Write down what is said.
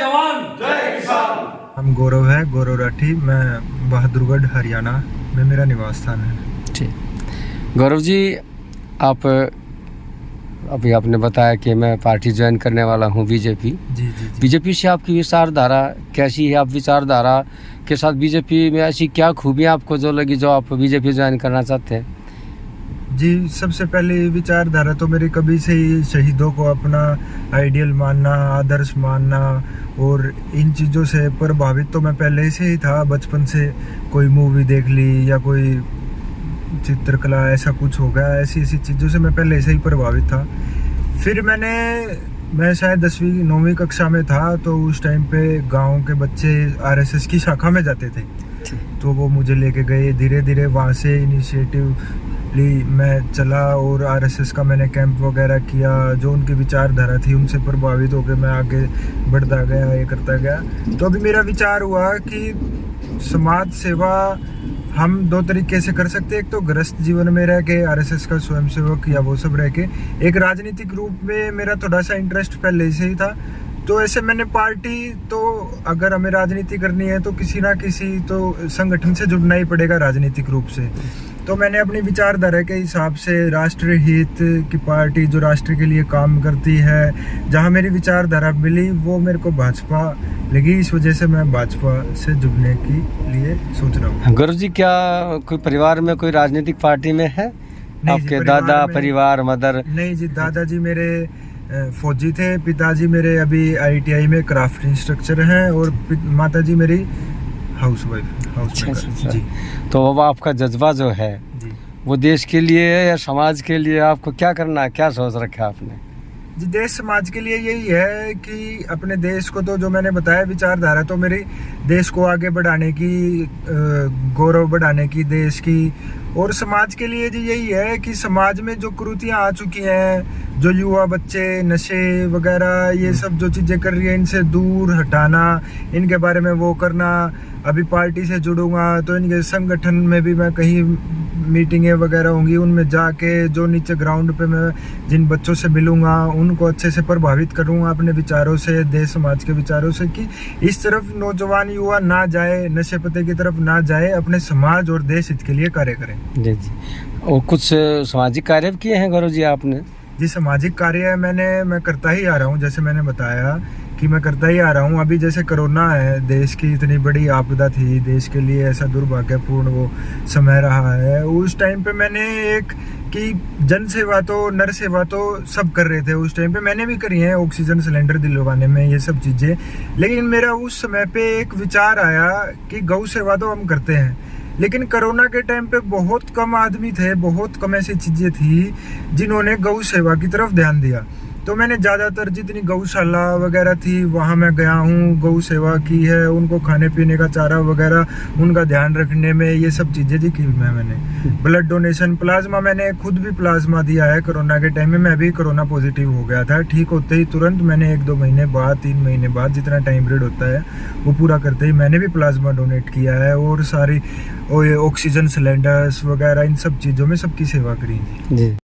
जवान जय किसान। हम गौरव है, गौरव राठी। मैं बहादुरगढ़ हरियाणा में मेरा निवास स्थान है। ठीक। गौरव जी, आप अभी आपने बताया कि मैं पार्टी ज्वाइन करने वाला हूं बीजेपी। जी। बीजेपी से आपकी विचारधारा कैसी है? आप विचारधारा के साथ बीजेपी में ऐसी क्या खूबियां आपको जो लगी जो आप बीजेपी ज्वाइन करना चाहते हैं? जी, सबसे पहले विचारधारा तो मेरी कभी से ही शहीदों को अपना आइडियल मानना, आदर्श मानना और इन चीज़ों से प्रभावित तो मैं पहले से ही था। बचपन से कोई मूवी देख ली या कोई चित्रकला ऐसा कुछ हो गया, ऐसी चीज़ों से मैं पहले से ही प्रभावित था। फिर मैं शायद 10वीं 9वीं कक्षा में था, तो उस टाइम पे गांव के बच्चे आरएसएस की शाखा में जाते थे, तो वो मुझे लेके गए। धीरे धीरे वहाँ से इनिशिएटिव ली, मैं चला और आरएसएस का मैंने कैंप वगैरह किया। जो उनकी विचारधारा थी उनसे प्रभावित होकर मैं आगे बढ़ता गया, ये करता गया। तो अभी मेरा विचार हुआ कि समाज सेवा हम दो तरीके से कर सकते हैं। एक तो गृहस्थ जीवन में रह के आरएसएस का स्वयंसेवक या वो सब रह के, एक राजनीतिक रूप में मेरा थोड़ा सा इंटरेस्ट पहले से ही था। तो ऐसे मैंने पार्टी, तो अगर हमें राजनीति करनी है तो किसी ना किसी तो संगठन से जुड़ना ही पड़ेगा राजनीतिक रूप से। तो मैंने अपनी विचारधारा के हिसाब से राष्ट्रीय हित की पार्टी जो राष्ट्र के लिए काम करती है, जहां मेरी विचारधारा मिली वो मेरे को भाजपा लगी। इस वजह से मैं भाजपा से जुड़ने के लिए सोच रहा हूँ। गौरव जी, क्या कोई परिवार में कोई राजनीतिक पार्टी में है? आपके दादा, परिवार, मदर? नहीं जी, दादाजी मेरे फौजी थे, पिताजी मेरे अभी ITI में क्राफ्ट इंस्ट्रक्टर हैं और माताजी मेरी हाउसवाइफ। अच्छा। जी। तो अब आपका जज्बा जो है जी, वो देश के लिए या समाज के लिए आपको क्या करना है, क्या सोच रखा है आपने? जी, देश समाज के लिए यही है कि अपने देश को, तो जो मैंने बताया विचारधारा तो मेरी देश को आगे बढ़ाने की, गौरव बढ़ाने की देश की, और समाज के लिए जी यही है कि समाज में जो कुरीतियाँ आ चुकी हैं, जो युवा बच्चे नशे वगैरह ये सब जो चीज़ें कर रही है, इनसे दूर हटाना, इनके बारे में वो करना। अभी पार्टी से जुड़ूंगा तो इनके संगठन में भी मैं कहीं मीटिंगें वगैरह होंगी, उनमें जाके जो नीचे ग्राउंड पे मैं जिन बच्चों से मिलूंगा उनको अच्छे से प्रभावित करूंगा अपने विचारों से, देश समाज के विचारों से, कि इस तरफ नौजवान युवा ना जाए, नशे पते की तरफ ना जाए, अपने समाज और देश हित के लिए कार्य करें। जी। और कुछ सामाजिक कार्य किए हैं गौरव जी आपने? जी, सामाजिक कार्य मैं करता ही आ रहा हूँ। जैसे मैंने बताया कि मैं करता ही आ रहा हूँ। अभी जैसे कोरोना है, देश की इतनी बड़ी आपदा थी, देश के लिए ऐसा दुर्भाग्यपूर्ण वो समय रहा है। उस टाइम पे मैंने एक कि जन सेवा तो नर सेवा तो सब कर रहे थे, उस टाइम पे मैंने भी करी है, ऑक्सीजन सिलेंडर दिलवाने में ये सब चीज़ें। लेकिन मेरा उस समय पे एक विचार आया कि गौ सेवा तो हम करते हैं, लेकिन कोरोना के टाइम पे बहुत कम आदमी थे, बहुत कम ऐसी चीज़ें थी जिन्होंने गौ सेवा की तरफ ध्यान दिया। तो मैंने ज़्यादातर जितनी गौशाला वगैरह थी वहाँ मैं गया हूँ, गौ सेवा की है, उनको खाने पीने का चारा वगैरह उनका ध्यान रखने में ये सब चीज़ें जी की मैंने। ब्लड डोनेशन, प्लाज्मा, मैंने खुद भी प्लाज्मा दिया है कोरोना के टाइम में। मैं भी कोरोना पॉजिटिव हो गया था, ठीक होते ही तुरंत मैंने 1-2 महीने बाद, 3 महीने बाद, जितना टाइम पीरियड होता है वो पूरा करते ही मैंने भी प्लाज्मा डोनेट किया है, और सारी ऑक्सीजन सिलेंडर्स वगैरह इन सब चीज़ों में सबकी सेवा करी जी।